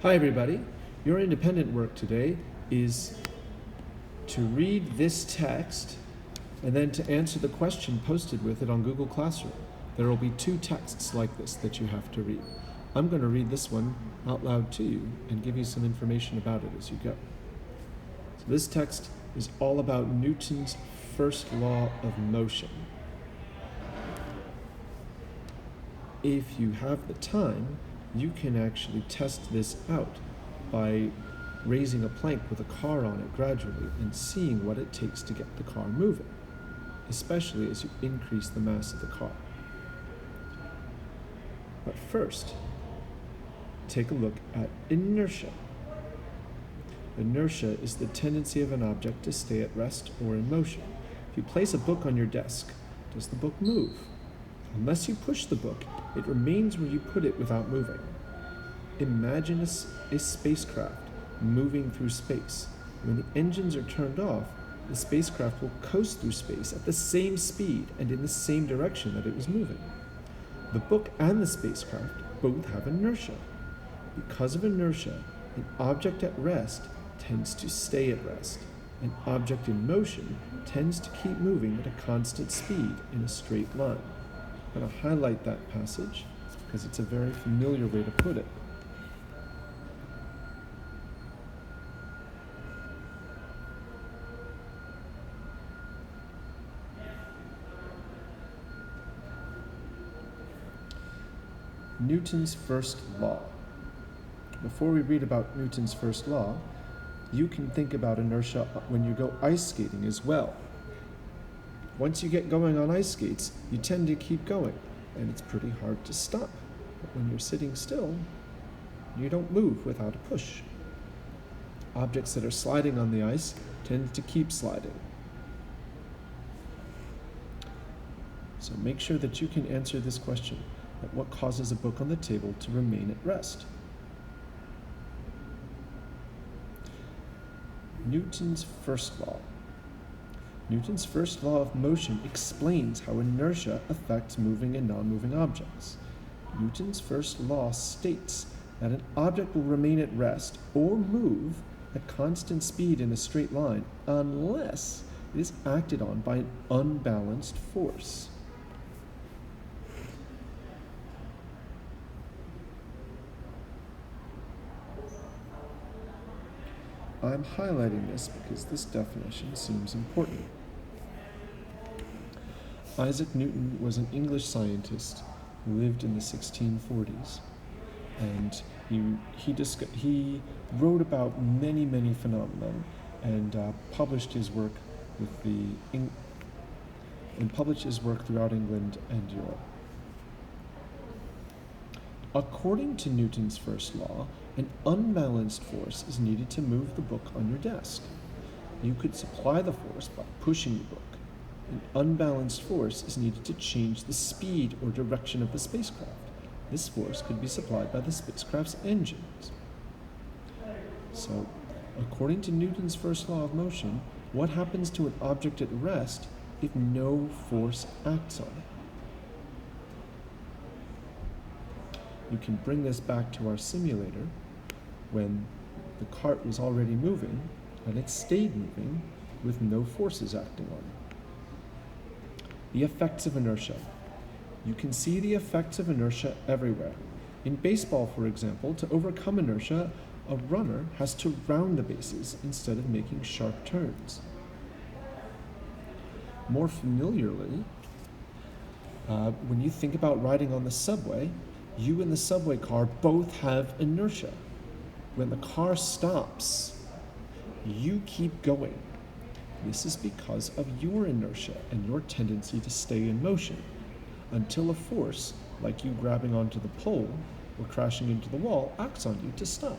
Hi everybody, your independent work today is to read this text and then to answer the question posted with it on Google Classroom. There will be two texts like this that you have to read. I'm going to read this one out loud to you and give you some information about it as you go. So this text is all about Newton's first law of motion. If you have the time, you can actually test this out by raising a plank with a car on it gradually and seeing what it takes to get the car moving, especially as you increase the mass of the car. But first, take a look at inertia. Inertia is the tendency of an object to stay at rest or in motion. If you place a book on your desk, does the book move? Unless you push the book, it remains where you put it without moving. Imagine a spacecraft moving through space. When the engines are turned off, the spacecraft will coast through space at the same speed and in the same direction that it was moving. The book and the spacecraft both have inertia. Because of inertia, an object at rest tends to stay at rest. An object in motion tends to keep moving at a constant speed in a straight line. I'm going to highlight that passage because it's a very familiar way to put it. Newton's first law. Before we read about Newton's first law, you can think about inertia when you go ice skating as well. Once you get going on ice skates, you tend to keep going, and it's pretty hard to stop. But when you're sitting still, you don't move without a push. Objects that are sliding on the ice tend to keep sliding. So make sure that you can answer this question, that what causes a book on the table to remain at rest? Newton's first law. Newton's first law of motion explains how inertia affects moving and non-moving objects. Newton's first law states that an object will remain at rest or move at constant speed in a straight line unless it is acted on by an unbalanced force. I'm highlighting this because this definition seems important. Isaac Newton was an English scientist who lived in the 1640s, and he wrote about many phenomena and published his work throughout England and Europe. According to Newton's first law, an unbalanced force is needed to move the book on your desk. You could supply the force by pushing the book. An unbalanced force is needed to change the speed or direction of the spacecraft. This force could be supplied by the spacecraft's engines. So, according to Newton's first law of motion, what happens to an object at rest if no force acts on it? You can bring this back to our simulator when the cart was already moving and it stayed moving with no forces acting on it. The effects of inertia. You can see the effects of inertia everywhere. In baseball, for example, to overcome inertia, a runner has to round the bases instead of making sharp turns. More familiarly, when you think about riding on the subway, you and the subway car both have inertia. When the car stops, you keep going. This is because of your inertia and your tendency to stay in motion until a force, like you grabbing onto the pole or crashing into the wall, acts on you to stop.